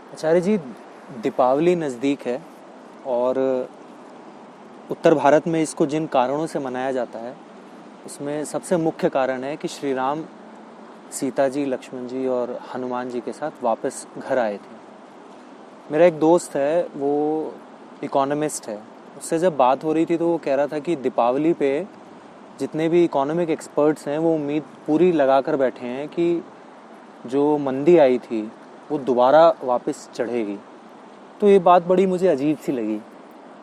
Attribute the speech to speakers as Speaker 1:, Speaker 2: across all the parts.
Speaker 1: आचार्य जी, दीपावली नज़दीक है और उत्तर भारत में इसको जिन कारणों से मनाया जाता है उसमें सबसे मुख्य कारण है कि श्री राम सीता जी, लक्ष्मण जी और हनुमान जी के साथ वापस घर आए थे। मेरा एक दोस्त है, वो इकोनॉमिस्ट है। उससे जब बात हो रही थी तो वो कह रहा था कि दीपावली पे जितने भी इकोनॉमिक एक्सपर्ट्स हैं वो उम्मीद पूरी लगा कर बैठे हैं कि जो मंदी आई थी वो दोबारा वापस चढ़ेगी। तो ये बात बड़ी मुझे अजीब सी लगी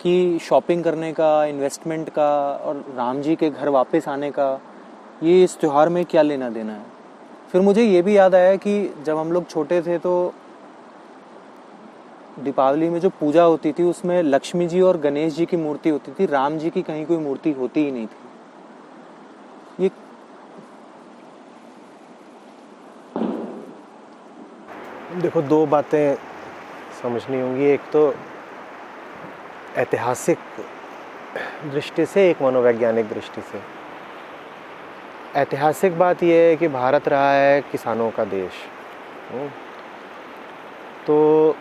Speaker 1: कि शॉपिंग करने का, इन्वेस्टमेंट का और राम जी के घर वापस आने का ये इस त्यौहार में क्या लेना देना है। फिर मुझे ये भी याद आया कि जब हम लोग छोटे थे तो दीपावली में जो पूजा होती थी उसमें लक्ष्मी जी और गणेश जी की मूर्ति होती थी, राम जी की कहीं कोई मूर्ति होती ही नहीं थी। ये
Speaker 2: देखो, दो बातें समझनी होंगी। एक तो ऐतिहासिक दृष्टि से, एक मनोवैज्ञानिक दृष्टि से। ऐतिहासिक बात यह है कि भारत रहा है किसानों का देश। तो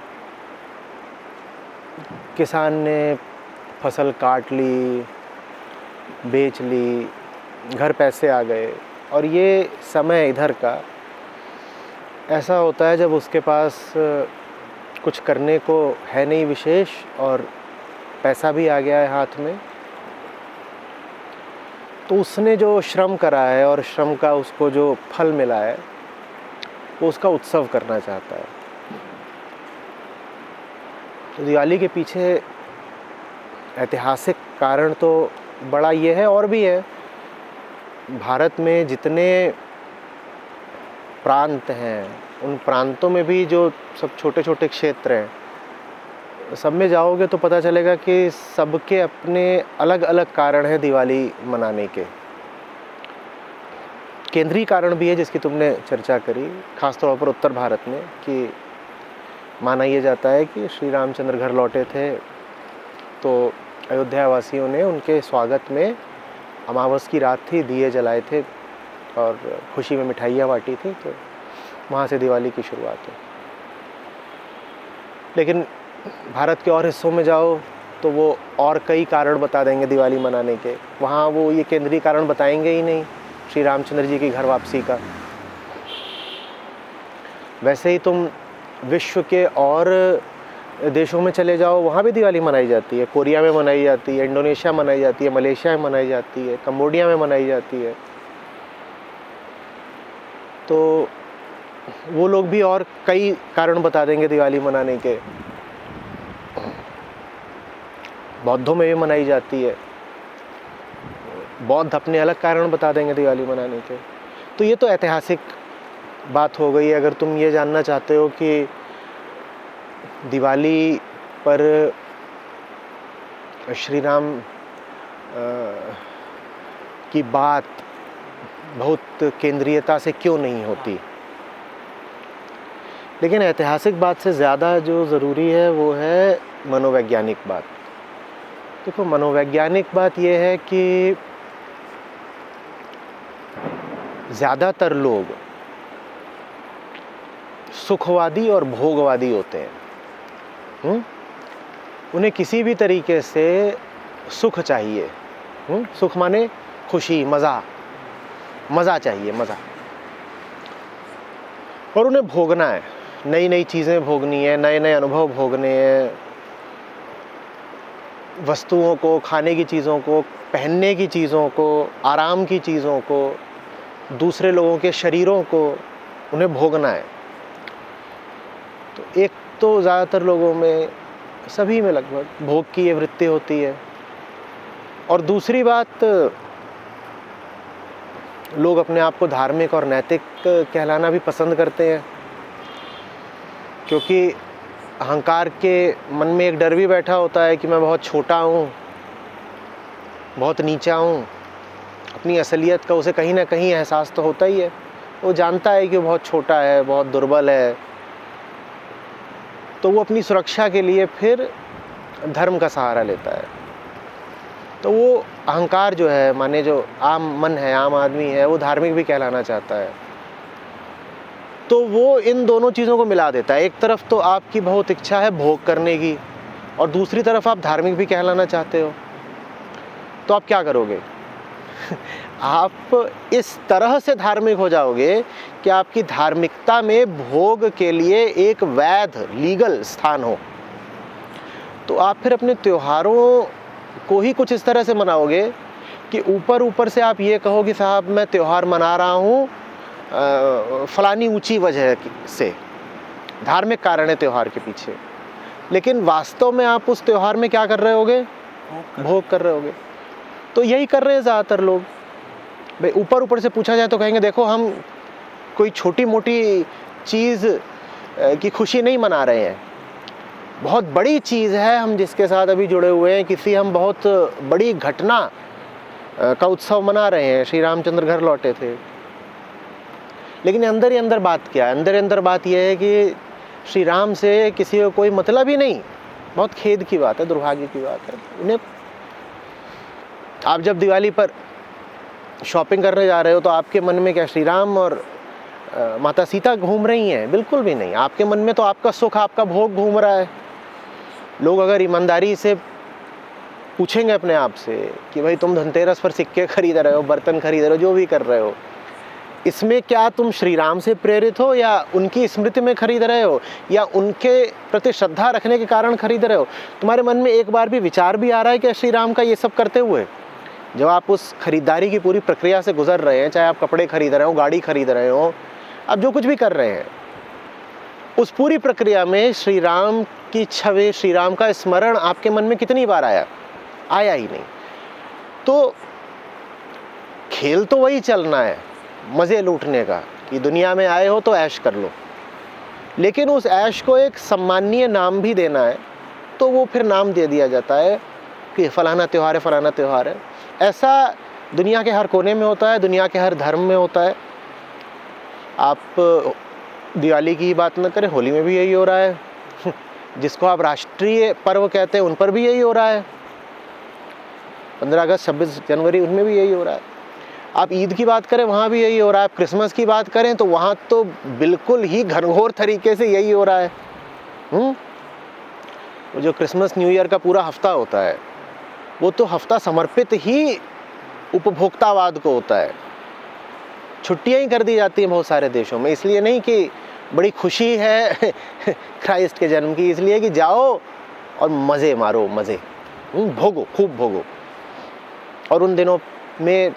Speaker 2: किसान ने फसल काट ली, बेच ली, घर पैसे आ गए, और ये समय इधर का ऐसा होता है जब उसके पास कुछ करने को है नहीं विशेष और पैसा भी आ गया है हाथ में, तो उसने जो श्रम करा है और श्रम का उसको जो फल मिला है वो उसका उत्सव करना चाहता है। तो दिवाली के पीछे ऐतिहासिक कारण तो बड़ा ये है, और भी है। भारत में जितने प्रांत हैं उन प्रांतों में भी जो सब छोटे छोटे क्षेत्र हैं, सब में जाओगे तो पता चलेगा कि सबके अपने अलग अलग कारण हैं दिवाली मनाने के। केंद्रीय कारण भी है जिसकी तुमने चर्चा करी, खासतौर पर उत्तर भारत में, कि माना यह जाता है कि श्री रामचंद्र घर लौटे थे तो अयोध्या वासियों ने उनके स्वागत में अमावस की रात थी, दिए जलाए थे और खुशी में मिठाइयाँ बांटी थी, तो वहाँ से दिवाली की शुरुआत है। लेकिन भारत के और हिस्सों में जाओ तो वो और कई कारण बता देंगे दिवाली मनाने के। वहाँ वो ये केंद्रीय कारण बताएंगे ही नहीं श्री रामचंद्र जी की घर वापसी का। वैसे ही तुम विश्व के और देशों में चले जाओ, वहाँ भी दिवाली मनाई जाती है। कोरिया में मनाई जाती है, इंडोनेशिया मनाई जाती है, मलेशिया में मनाई जाती है, कंबोडिया में मनाई जाती है। तो वो लोग भी और कई कारण बता देंगे दिवाली मनाने के। बौद्धों में भी मनाई जाती है, बौद्ध अपने अलग कारण बता देंगे दिवाली मनाने के। तो ये तो ऐतिहासिक बात हो गई। अगर तुम ये जानना चाहते हो कि दिवाली पर श्री राम की बात बहुत केंद्रीयता से क्यों नहीं होती, लेकिन ऐतिहासिक बात से ज़्यादा जो ज़रूरी है वो है मनोवैज्ञानिक बात। देखो, मनोवैज्ञानिक बात ये है कि ज़्यादातर लोग सुखवादी और भोगवादी होते हैं। उन्हें किसी भी तरीके से सुख चाहिए। सुख माने खुशी, मज़ा चाहिए, मज़ा। और उन्हें भोगना है, नई नई चीज़ें भोगनी है, नए नए अनुभव भोगने हैं, वस्तुओं को, खाने की चीज़ों को, पहनने की चीज़ों को, आराम की चीज़ों को, दूसरे लोगों के शरीरों को उन्हें भोगना है। तो एक तो ज़्यादातर लोगों में, सभी में लगभग, भोग की ये वृत्ति होती है। और दूसरी बात, लोग अपने आप को धार्मिक और नैतिक कहलाना भी पसंद करते हैं, क्योंकि अहंकार के मन में एक डर भी बैठा होता है कि मैं बहुत छोटा हूँ, बहुत नीचा हूँ। अपनी असलियत का उसे कहीं ना कहीं एहसास तो होता ही है। वो जानता है कि वो बहुत छोटा है, बहुत दुर्बल है, तो वो अपनी सुरक्षा के लिए फिर धर्म का सहारा लेता है। तो वो अहंकार जो है, माने जो आम मन है, आम आदमी है, वो धार्मिक भी कहलाना चाहता है। तो वो इन दोनों चीज़ों को मिला देता है। एक तरफ तो आपकी बहुत इच्छा है भोग करने की, और दूसरी तरफ आप धार्मिक भी कहलाना चाहते हो, तो आप क्या करोगे? आप इस तरह से धार्मिक हो जाओगे कि आपकी धार्मिकता में भोग के लिए एक वैध लीगल स्थान हो। तो आप फिर अपने त्योहारों को ही कुछ इस तरह से मनाओगे कि ऊपर ऊपर से आप ये कहो कि साहब मैं त्यौहार मना रहा हूँ फलानी ऊंची वजह से, धार्मिक कारण है त्यौहार के पीछे, लेकिन वास्तव में आप उस त्यौहार में क्या कर रहे होगे? भोग कर रहे होगे। तो यही कर रहे हैं ज़्यादातर लोग। भाई ऊपर ऊपर से पूछा जाए तो कहेंगे देखो हम कोई छोटी मोटी चीज़ की खुशी नहीं मना रहे हैं, बहुत बड़ी चीज़ है हम जिसके साथ अभी जुड़े हुए हैं, किसी हम बहुत बड़ी घटना का उत्सव मना रहे हैं, श्री रामचंद्र घर लौटे थे। लेकिन अंदर ही अंदर बात क्या है? अंदर ही अंदर बात यह है कि श्री राम से किसी को कोई मतलब ही नहीं। बहुत खेद की बात है, दुर्भाग्य की बात है। उन्हें आप जब दिवाली पर शॉपिंग करने जा रहे हो तो आपके मन में क्या श्री राम और माता सीता घूम रही हैं? बिल्कुल भी नहीं। आपके मन में तो आपका सुख, आपका भोग घूम रहा है। लोग अगर ईमानदारी से पूछेंगे अपने आप से कि भाई तुम धनतेरस पर सिक्के खरीद रहे हो, बर्तन खरीद रहे हो, जो भी कर रहे हो, इसमें क्या तुम श्री राम से प्रेरित हो या उनकी स्मृति में खरीद रहे हो या उनके प्रति श्रद्धा रखने के कारण खरीद रहे हो? तुम्हारे मन में एक बार भी विचार भी आ रहा है कि श्री राम का ये सब करते हुए जब आप उस खरीदारी की पूरी प्रक्रिया से गुजर रहे हैं, चाहे आप कपड़े खरीद रहे हो, गाड़ी खरीद रहे हो, आप जो कुछ भी कर रहे हैं, उस पूरी प्रक्रिया में श्री राम की छवि, श्री राम का स्मरण आपके मन में कितनी बार आया? आया ही नहीं। तो खेल तो वही चलना है, मज़े लूटने का, कि दुनिया में आए हो तो ऐश कर लो, लेकिन उस ऐश को एक सम्मानीय नाम भी देना है। तो वो फिर नाम दे दिया जाता है कि फलाना त्यौहार है, फलाना त्यौहार है। ऐसा दुनिया के हर कोने में होता है, दुनिया के हर धर्म में होता है। आप दिवाली की बात न करें, होली में भी यही हो रहा है। जिसको आप राष्ट्रीय पर्व कहते हैं उन पर भी यही हो रहा है। 15 अगस्त, 26 जनवरी, उनमें भी यही हो रहा है। आप ईद की बात करें, वहाँ भी यही हो रहा है। आप क्रिसमस की बात करें तो वहाँ तो बिल्कुल ही घनघोर तरीके से यही हो रहा है। वो जो क्रिसमस न्यू ईयर का पूरा हफ्ता होता है, वो तो हफ्ता समर्पित ही उपभोक्तावाद को होता है। छुट्टियां ही कर दी जाती हैं बहुत सारे देशों में, इसलिए नहीं कि बड़ी खुशी है क्राइस्ट के जन्म की, इसलिए कि जाओ और मज़े मारो, मज़े भोगो, खूब भोगो। और उन दिनों में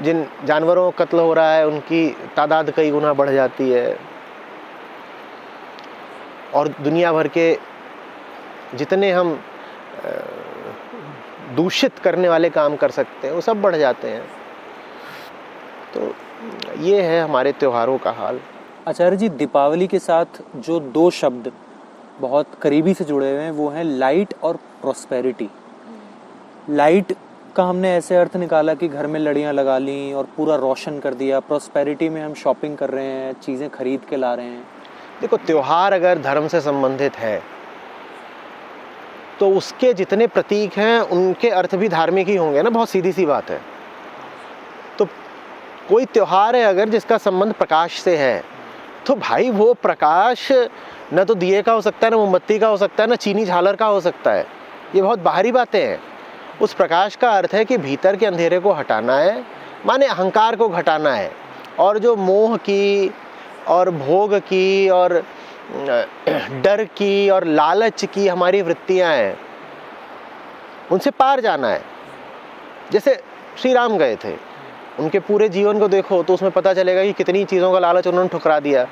Speaker 2: जिन जानवरों का कत्ल हो रहा है उनकी तादाद कई गुना बढ़ जाती है, और दुनिया भर के जितने हम दूषित करने वाले काम कर सकते हैं वो सब बढ़ जाते हैं। तो ये है हमारे त्योहारों का हाल।
Speaker 1: आचार्य जी, दीपावली के साथ जो दो शब्द बहुत करीबी से जुड़े हुए हैं वो हैं लाइट और प्रॉस्पेरिटी। लाइट का हमने ऐसे अर्थ निकाला कि घर में लड़ियाँ लगा ली और पूरा रोशन कर दिया। प्रॉस्पेरिटी में हम शॉपिंग कर रहे हैं, चीज़ें खरीद के ला रहे हैं।
Speaker 2: देखो, त्योहार अगर धर्म से संबंधित है तो उसके जितने प्रतीक हैं उनके अर्थ भी धार्मिक ही होंगे ना, बहुत सीधी सी बात है। तो कोई त्योहार है अगर जिसका संबंध प्रकाश से है, तो भाई वो प्रकाश न तो दिए का हो सकता है, न मोमबत्ती का हो सकता है, न चीनी झालर का हो सकता है। ये बहुत बाहरी बातें हैं। उस प्रकाश का अर्थ है कि भीतर के अंधेरे को हटाना है, माने अहंकार को घटाना है, और जो मोह की और भोग की और डर की और लालच की हमारी वृत्तियां हैं उनसे पार जाना है। जैसे श्री राम गए थे, उनके पूरे जीवन को देखो तो उसमें पता चलेगा कि कितनी चीज़ों का लालच उन्होंने ठुकरा दिया,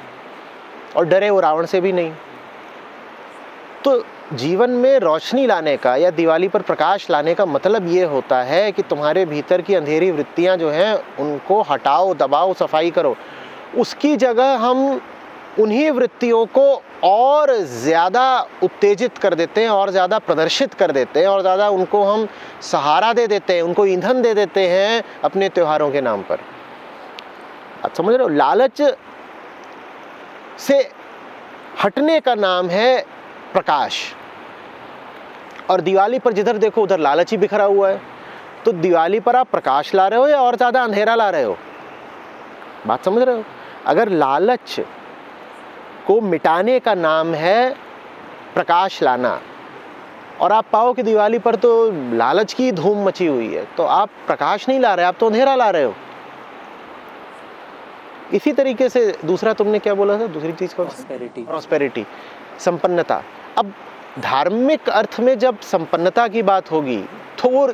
Speaker 2: और डरे वो रावण से भी नहीं। तो जीवन में रोशनी लाने का या दिवाली पर प्रकाश लाने का मतलब ये होता है कि तुम्हारे भीतर की अंधेरी वृत्तियां जो हैं उनको हटाओ, दबाओ, सफाई करो। उसकी जगह हम उन्हीं वृत्तियों को और ज़्यादा उत्तेजित कर देते हैं, और ज़्यादा प्रदर्शित कर देते हैं, और ज़्यादा उनको हम सहारा दे देते हैं, उनको ईंधन दे देते हैं अपने त्योहारों के नाम पर। आप समझ रहे हो? लालच से हटने का नाम है प्रकाश। और दिवाली पर जिधर देखो उधर लालच ही बिखरा हुआ है। तो दिवाली पर आप प्रकाश ला रहे हो या और ज़्यादा अंधेरा ला रहे हो? बात समझ रहे हो? अगर लालच को मिटाने का नाम है प्रकाश लाना। और आप पाओ कि दिवाली पर तो लालच की धूम मची हुई है, तो आप प्रकाश नहीं ला रहे, आप तो अंधेरा ला रहे हो। इसी तरीके से दूसरा तुमने क्या बोला था, दूसरी चीज कौन सी? प्रॉस्पेरिटी, संपन्नता। अब धार्मिक अर्थ में जब संपन्नता की बात होगी तो वो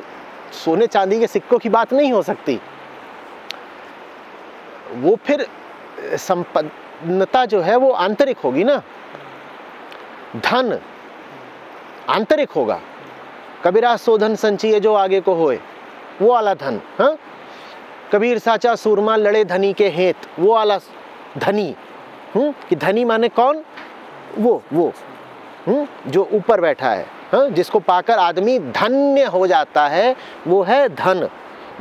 Speaker 2: सोने चांदी के सिक्कों की बात नहीं हो सकती। वो फिर संपन्नता जो है वो आंतरिक होगी ना। धन आंतरिक होगा। कबीरा सो धन संचिए जो आगे को होए, वो वाला धन। हाँ, कबीर साचा सूरमा लड़े धनी के हेत, वो वाला धनी। कि धनी माने कौन? वो जो ऊपर बैठा है। हाँ, जिसको पाकर आदमी धन्य हो जाता है, वो है धन।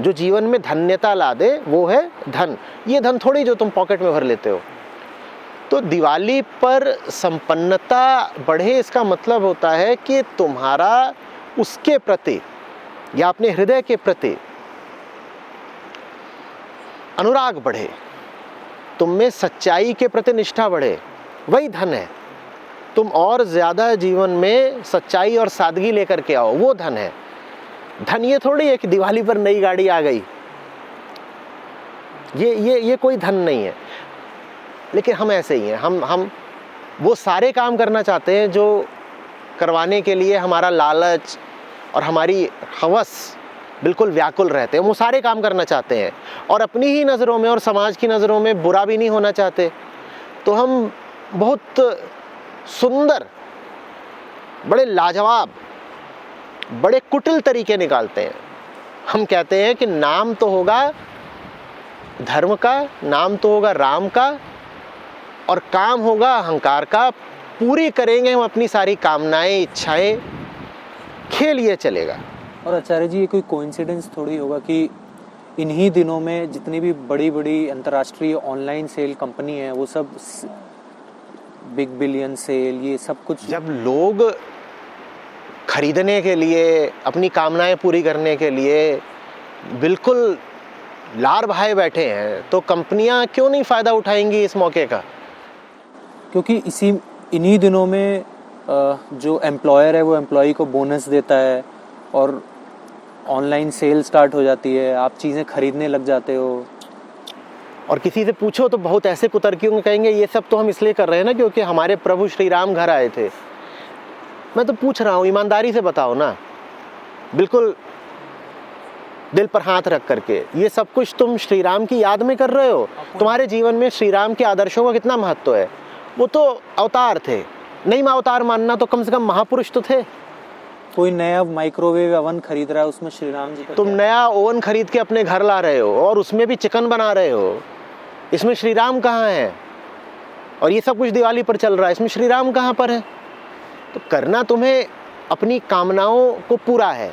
Speaker 2: जो जीवन में धन्यता ला दे वो है धन। ये धन थोड़ी जो तुम पॉकेट में भर लेते हो। तो दिवाली पर संपन्नता बढ़े, इसका मतलब होता है कि तुम्हारा उसके प्रति या अपने हृदय के प्रति अनुराग बढ़े, तुम में सच्चाई के प्रति निष्ठा बढ़े, वही धन है। तुम और ज्यादा जीवन में सच्चाई और सादगी लेकर के आओ, वो धन है। धन ये थोड़ी है कि दिवाली पर नई गाड़ी आ गई, ये कोई धन नहीं है। लेकिन हम ऐसे ही हैं, हम वो सारे काम करना चाहते हैं जो करवाने के लिए हमारा लालच और हमारी हवस बिल्कुल व्याकुल रहते हैं। वो सारे काम करना चाहते हैं और अपनी ही नज़रों में और समाज की नज़रों में बुरा भी नहीं होना चाहते। तो हम बहुत सुंदर, बड़े लाजवाब, बड़े कुटिल तरीके निकालते हैं। हम कहते हैं कि नाम तो होगा धर्म का, नाम तो होगा राम का, और काम होगा अहंकार का। पूरी करेंगे हम अपनी सारी कामनाएं, इच्छाएं, खेल ये चलेगा।
Speaker 1: और आचार्य जी, ये कोई कोइंसिडेंस थोड़ी होगा कि इन्हीं दिनों में जितनी भी बड़ी बड़ी अंतर्राष्ट्रीय ऑनलाइन सेल कंपनी है, वो सब बिग बिलियन सेल, ये सब कुछ,
Speaker 2: जब लोग खरीदने के लिए, अपनी कामनाएं पूरी करने के लिए बिल्कुल लार भाए बैठे हैं, तो कंपनियां क्यों नहीं फायदा उठाएंगी इस मौके का?
Speaker 1: क्योंकि इन्हीं दिनों में जो एम्प्लॉयर है वो एम्प्लॉई को बोनस देता है और ऑनलाइन सेल स्टार्ट हो जाती है, आप चीज़ें खरीदने लग जाते हो।
Speaker 2: और किसी से पूछो तो बहुत ऐसे कुतर्कियों कहेंगे ये सब तो हम इसलिए कर रहे हैं ना क्योंकि हमारे प्रभु श्री राम घर आए थे। मैं तो पूछ रहा हूँ, ईमानदारी से बताओ ना, बिल्कुल दिल पर हाथ रख करके, ये सब कुछ तुम श्री राम की याद में कर रहे हो? तुम्हारे जीवन में श्री राम के आदर्शों का कितना महत्व है? वो तो अवतार थे, नहीं अवतार मानना तो कम से कम महापुरुष तो थे।
Speaker 1: कोई नया माइक्रोवेव ओवन खरीद रहा है, उसमें श्री राम जी का
Speaker 2: तुम नया ओवन खरीद के अपने घर ला रहे हो और उसमें भी चिकन बना रहे हो, इसमें श्री राम कहाँ है? और ये सब कुछ दिवाली पर चल रहा है, इसमें श्री राम कहाँ पर है? तो करना तुम्हें अपनी कामनाओं को पूरा है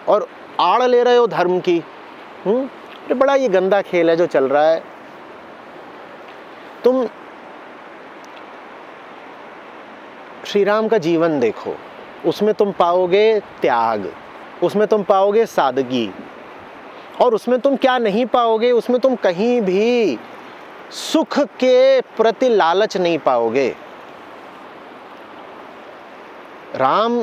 Speaker 2: और आड़ ले रहे हो धर्म की। तो बड़ा ये गंदा खेल है जो चल रहा है। तुम श्री राम का जीवन देखो, उसमें तुम पाओगे त्याग, उसमें तुम पाओगे सादगी, और उसमें तुम क्या नहीं पाओगे, उसमें तुम कहीं भी सुख के प्रति लालच नहीं पाओगे। राम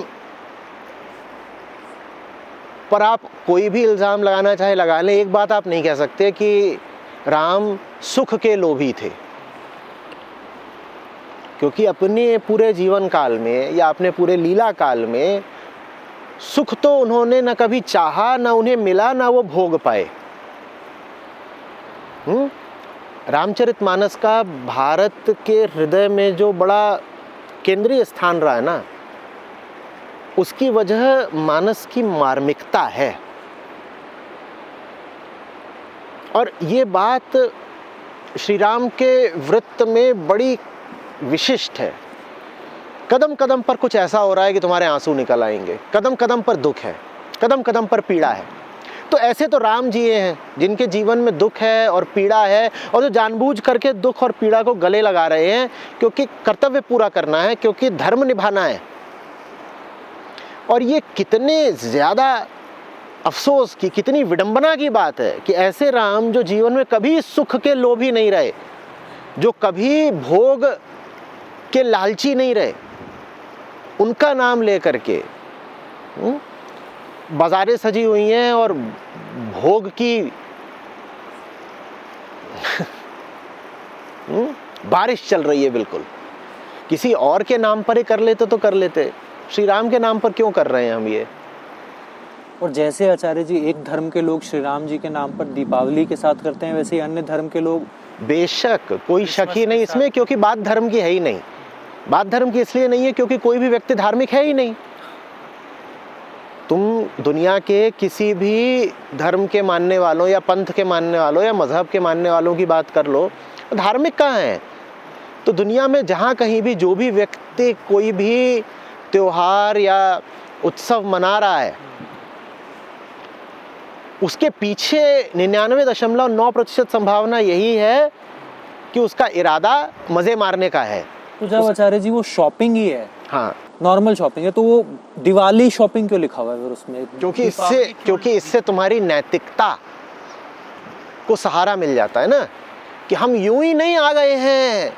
Speaker 2: पर आप कोई भी इल्ज़ाम लगाना चाहे लगा लें, एक बात आप नहीं कह सकते कि राम सुख के लोभी थे, क्योंकि अपने पूरे जीवन काल में या अपने पूरे लीला काल में सुख तो उन्होंने न कभी चाहा, न उन्हें मिला, न वो भोग पाए। रामचरितमानस का भारत के हृदय में जो बड़ा केंद्रीय स्थान रहा है ना, उसकी वजह मानस की मार्मिकता है। और ये बात श्री राम के वृत्त में बड़ी विशिष्ट है। कदम कदम पर कुछ ऐसा हो रहा है कि तुम्हारे आंसू निकल आएंगे, कदम कदम पर दुख है, कदम कदम पर पीड़ा है। तो ऐसे तो राम जी हैं जिनके जीवन में दुख है और पीड़ा है, और जो जानबूझ करके दुख और पीड़ा को गले लगा रहे हैं क्योंकि कर्तव्य पूरा करना है, क्योंकि धर्म निभाना है। और ये कितने ज़्यादा अफसोस की, कितनी विडंबना की बात है कि ऐसे राम जो जीवन में कभी सुख के लोभी नहीं रहे, जो कभी भोग के लालची नहीं रहे, उनका नाम ले करके बाजारें सजी हुई हैं और भोग की बारिश चल रही है। बिल्कुल किसी और के नाम पर ही कर लेते तो कर लेते, श्री राम के नाम पर क्यों कर रहे हैं हम ये?
Speaker 1: और जैसे आचार्य जी एक धर्म के लोग श्री राम जी के नाम पर दीपावली के साथ करते हैं, वैसे ही अन्य धर्म के लोग,
Speaker 2: बेशक कोई शक ही नहीं इसमें, क्योंकि बात धर्म की है ही नहीं। बात धर्म की इसलिए नहीं है क्योंकि कोई भी व्यक्ति धार्मिक है ही नहीं। तुम दुनिया के किसी भी धर्म के मानने वालों या पंथ के मानने वालों या मजहब के मानने वालों की बात कर लो, धार्मिक कहाँ है? तो दुनिया में जहाँ कहीं भी जो भी व्यक्ति कोई भी त्योहार या उत्सव मना रहा है, उसके पीछे 99.9% संभावना यही है कि उसका इरादा मजे मारने का है।
Speaker 1: तो जब आचार्य जी वो शॉपिंग ही है,
Speaker 2: हाँ,
Speaker 1: नॉर्मल शॉपिंग है, तो वो दिवाली शॉपिंग क्यों लिखा हुआ है फिर उसमें?
Speaker 2: क्योंकि इससे तुम्हारी नैतिकता को सहारा मिल जाता है ना, कि हम यूं ही नहीं आ गए हैं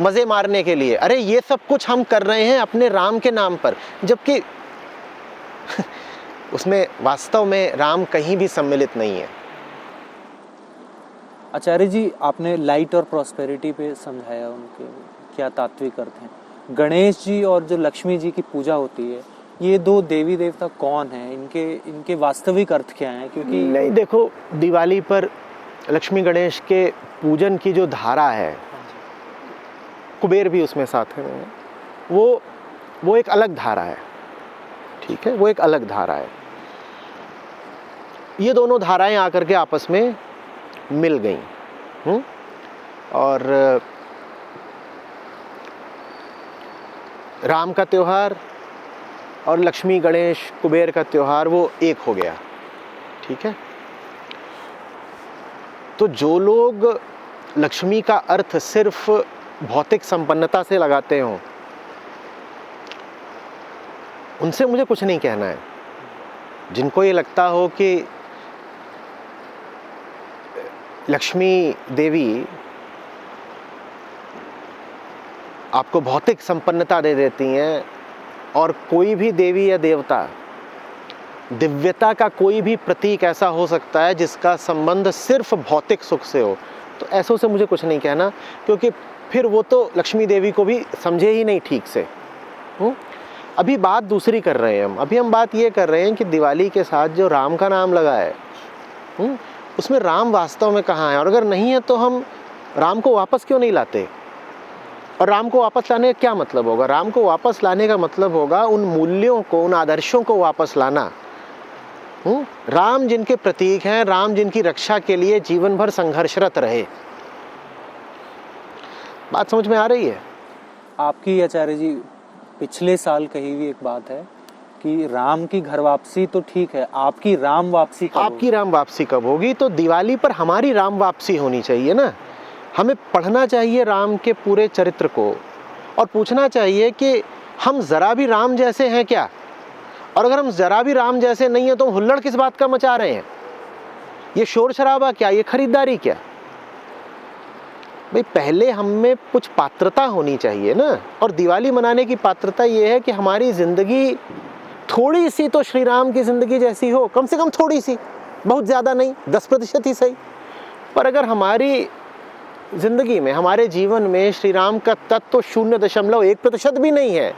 Speaker 2: मजे मारने के लिए, अरे ये सब कुछ हम कर रहे हैं अपने राम के नाम पर, जबकि उसमें वास्तव में राम कहीं भी सम्मिलित नहीं है।
Speaker 1: आचार्य जी आपने लाइट और प्रॉस्पेरिटी पे समझाया उनके क्या तात्विक अर्थ हैं। गणेश जी और जो लक्ष्मी जी की पूजा होती है, ये दो देवी देवता कौन हैं? इनके वास्तविक अर्थ क्या हैं? क्योंकि
Speaker 2: नहीं, देखो, दिवाली पर लक्ष्मी गणेश के पूजन की जो धारा है, कुबेर भी उसमें साथ है, वो एक अलग धारा है, ठीक है, वो एक अलग धारा है। ये दोनों धाराएं आकर के आपस में मिल गई, और राम का त्योहार और लक्ष्मी गणेश कुबेर का त्योहार वो एक हो गया, ठीक है। तो जो लोग लक्ष्मी का अर्थ सिर्फ भौतिक संपन्नता से लगाते हों, उनसे मुझे कुछ नहीं कहना है। जिनको ये लगता हो कि लक्ष्मी देवी आपको भौतिक संपन्नता दे देती हैं, और कोई भी देवी या देवता, दिव्यता का कोई भी प्रतीक ऐसा हो सकता है जिसका संबंध सिर्फ भौतिक सुख से हो, तो ऐसों से मुझे कुछ नहीं कहना, क्योंकि फिर वो तो लक्ष्मी देवी को भी समझे ही नहीं ठीक से। अभी बात दूसरी कर रहे हैं हम। अभी हम बात ये कर रहे हैं कि दिवाली के साथ जो राम का नाम लगा है, उसमें राम वास्तव में कहाँ है, और अगर नहीं है तो हम राम को वापस क्यों नहीं लाते? और राम को वापस लाने का क्या मतलब होगा? राम को वापस लाने का मतलब होगा उन मूल्यों को, उन आदर्शों को वापस लाना। राम जिनके प्रतीक हैं, राम जिनकी रक्षा के लिए जीवन भर संघर्षरत रहे। बात समझ में आ रही है?
Speaker 1: आपकी आचार्य जी पिछले साल कही हुई एक बात है कि राम की घर वापसी तो ठीक है, आपकी राम वापसी कब होगी?
Speaker 2: आपकी राम वापसी कब होगी? तो दिवाली पर हमारी राम वापसी होनी चाहिए ना। हमें पढ़ना चाहिए राम के पूरे चरित्र को, और पूछना चाहिए कि हम जरा भी राम जैसे हैं क्या? और अगर हम जरा भी राम जैसे नहीं है तो हम हुल्लड़ किस बात का मचा रहे हैं? ये शोर शराबा क्या? ये खरीदारी क्या? भाई पहले हम में कुछ पात्रता होनी चाहिए ना। और दिवाली मनाने की पात्रता ये है कि हमारी जिंदगी थोड़ी सी तो श्री राम की जिंदगी जैसी हो, कम से कम थोड़ी सी, बहुत ज़्यादा नहीं, 10% ही सही। पर अगर हमारी जिंदगी में, हमारे जीवन में श्री राम का तत्व 0.1% भी नहीं है,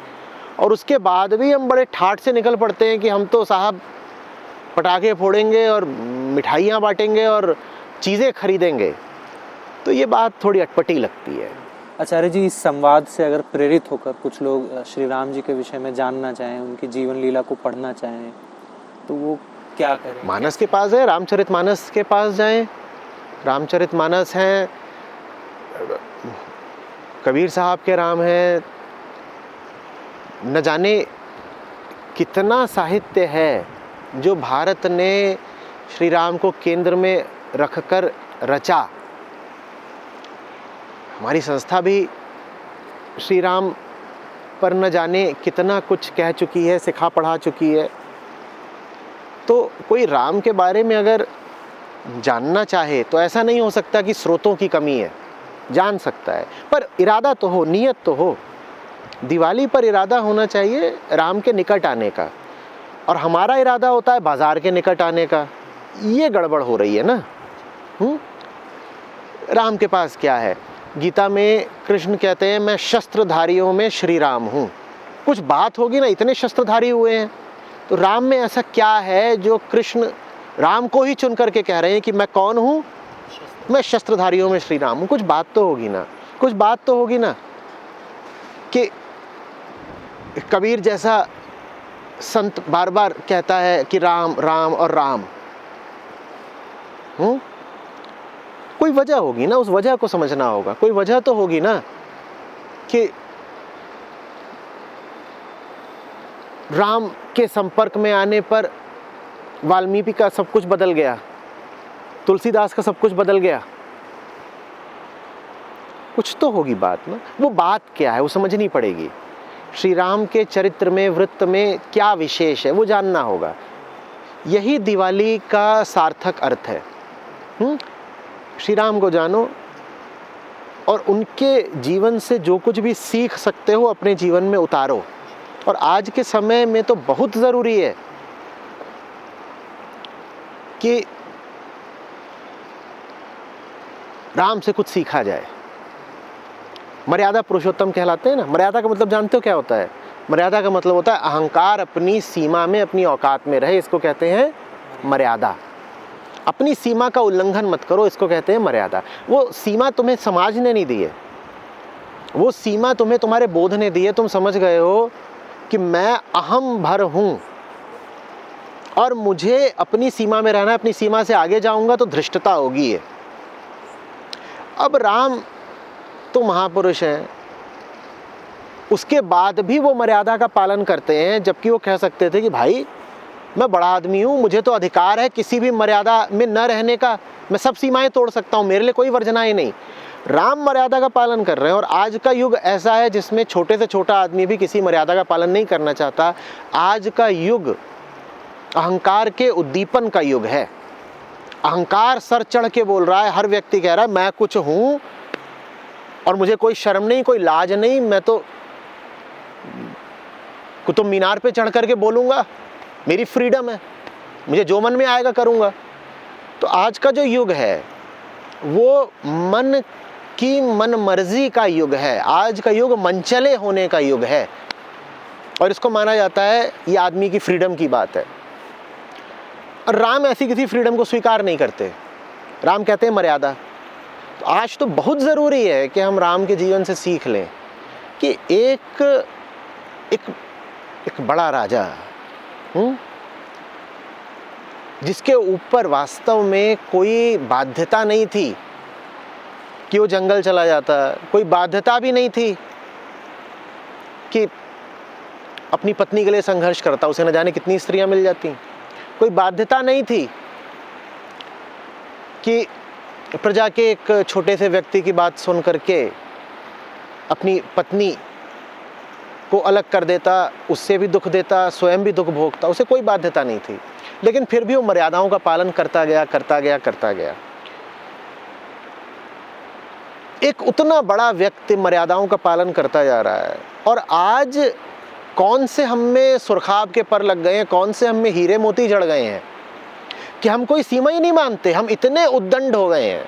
Speaker 2: और उसके बाद भी हम बड़े ठाठ से निकल पड़ते हैं कि हम तो साहब पटाखे फोड़ेंगे और मिठाइयाँ बांटेंगे और चीज़ें खरीदेंगे, तो ये बात थोड़ी अटपटी लगती है।
Speaker 1: आचार्य जी इस संवाद से अगर प्रेरित होकर कुछ लोग श्री राम जी के विषय में जानना चाहें, उनकी जीवन लीला को पढ़ना चाहें, तो वो क्या करें?
Speaker 2: मानस के पास है, रामचरितमानस के पास जाएं। रामचरितमानस हैं, कबीर साहब के राम हैं, न जाने कितना साहित्य है जो भारत ने श्री राम को केंद्र में रखकर रचा। हमारी संस्था भी श्री राम पर न जाने कितना कुछ कह चुकी है, सिखा पढ़ा चुकी है। तो कोई राम के बारे में अगर जानना चाहे तो ऐसा नहीं हो सकता कि स्रोतों की कमी है, जान सकता है, पर इरादा तो हो, नीयत तो हो। दिवाली पर इरादा होना चाहिए राम के निकट आने का, और हमारा इरादा होता है बाजार के निकट आने का। ये गड़बड़ हो रही है ना। राम के पास क्या है? गीता में कृष्ण कहते हैं मैं शस्त्रधारियों में श्री राम हूँ। कुछ बात होगी ना, इतने शस्त्रधारी हुए हैं, तो राम में ऐसा क्या है जो कृष्ण राम को ही चुन करके कह रहे हैं कि मैं कौन हूँ? मैं शस्त्रधारियों में श्री राम हूँ। कुछ बात तो होगी ना, कुछ बात तो होगी ना। कि कबीर जैसा संत बार बार कहता है कि राम राम और राम, कोई वजह होगी ना, उस वजह को समझना होगा। कोई वजह तो होगी ना कि राम के संपर्क में आने पर वाल्मीकि का सब कुछ बदल गया, तुलसीदास का सब कुछ बदल गया। कुछ तो होगी बात ना। वो बात क्या है वो समझनी पड़ेगी। श्री राम के चरित्र में, वृत्त में क्या विशेष है वो जानना होगा। यही दिवाली का सार्थक अर्थ है। श्री राम को जानो और उनके जीवन से जो कुछ भी सीख सकते हो अपने जीवन में उतारो। और आज के समय में तो बहुत ज़रूरी है कि राम से कुछ सीखा जाए। मर्यादा पुरुषोत्तम कहलाते हैं ना। मर्यादा का मतलब जानते हो क्या होता है? मर्यादा का मतलब होता है अहंकार अपनी सीमा में, अपनी औकात में रहे, इसको कहते हैं मर्यादा। अपनी सीमा का उल्लंघन मत करो, इसको कहते हैं मर्यादा। वो सीमा तुम्हें समाज ने नहीं दी है, वो सीमा तुम्हें तुम्हारे बोध ने दी है। तुम समझ गए हो कि मैं अहम भर हूं और मुझे अपनी सीमा में रहना है, अपनी सीमा से आगे जाऊंगा तो धृष्टता होगी है। अब राम तो महापुरुष हैं, उसके बाद भी वो मर्यादा का पालन करते हैं, जबकि वो कह सकते थे कि भाई मैं बड़ा आदमी हूँ, मुझे तो अधिकार है किसी भी मर्यादा में न रहने का, मैं सब सीमाएं तोड़ सकता हूँ, मेरे लिए कोई वर्जना ही नहीं। राम मर्यादा का पालन कर रहे हैं। और आज का युग ऐसा है जिसमें छोटे से छोटा आदमी भी किसी मर्यादा का पालन नहीं करना चाहता। आज का युग अहंकार के उद्दीपन का युग है। अहंकार सर चढ़ के बोल रहा है, हर व्यक्ति कह रहा है मैं कुछ हूँ और मुझे कोई शर्म नहीं, कोई लाज नहीं, मैं तो कुतुब मीनार पे चढ़ करके बोलूँगा, मेरी फ्रीडम है, मुझे जो मन में आएगा करूँगा। तो आज का जो युग है वो मन की मन मर्जी का युग है। आज का युग मनचले होने का युग है और इसको माना जाता है ये आदमी की फ्रीडम की बात है। और राम ऐसी किसी फ्रीडम को स्वीकार नहीं करते। राम कहते हैं मर्यादा। तो आज तो बहुत ज़रूरी है कि हम राम के जीवन से सीख लें कि एक बड़ा राजा जिसके ऊपर वास्तव में कोई बाध्यता नहीं थी कि वो जंगल चला जाता, कोई बाध्यता भी नहीं थी कि अपनी पत्नी के लिए संघर्ष करता, उसे न जाने कितनी स्त्रियां मिल जाती, कोई बाध्यता नहीं थी कि प्रजा के एक छोटे से व्यक्ति की बात सुन करके अपनी पत्नी को अलग कर देता, उससे भी दुख देता, स्वयं भी दुख भोगता, उसे कोई बाध्यता नहीं थी। लेकिन फिर भी वो मर्यादाओं का पालन करता गया। एक उतना बड़ा व्यक्ति मर्यादाओं का पालन करता जा रहा है। और आज कौन से हम में सुरखाब के पर लग गए हैं, कौन से हम में हीरे मोती जड़ गए हैं कि हम कोई सीमा ही नहीं मानते। हम इतने उद्दंड हो गए हैं,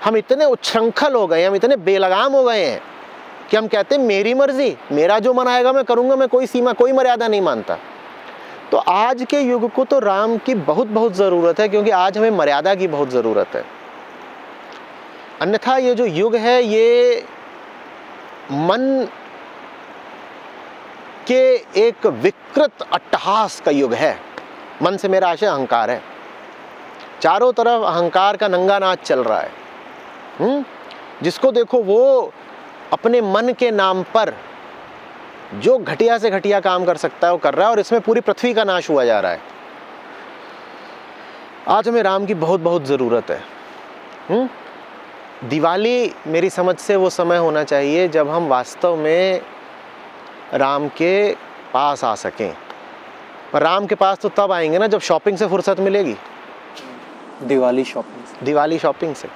Speaker 2: हम इतने उच्छृंखल हो गए हैं, हम इतने बेलगाम हो गए हैं कि हम कहते हैं मेरी मर्जी, मेरा जो मन आएगा मैं करूँगा, मैं कोई सीमा, कोई मर्यादा नहीं मानता। तो आज के युग को तो राम की बहुत ज़रूरत है, क्योंकि आज हमें मर्यादा की बहुत ज़रूरत है। अन्यथा ये जो युग है ये मन के एक विकृत अट्टहास का युग है। मन से मेरा आशय अहंकार है। चारों तरफ अहंकार का नंगा नाच चल रहा है। जिसको देखो वो अपने मन के नाम पर जो घटिया से घटिया काम कर सकता है वो कर रहा है, और इसमें पूरी पृथ्वी का नाश हुआ जा रहा है। आज हमें राम की बहुत ज़रूरत है। दिवाली मेरी समझ से वो समय होना चाहिए जब हम वास्तव में राम के पास आ सकें। पर राम के पास तो तब आएंगे ना जब शॉपिंग से फुर्सत मिलेगी।
Speaker 1: दिवाली शॉपिंग
Speaker 2: से।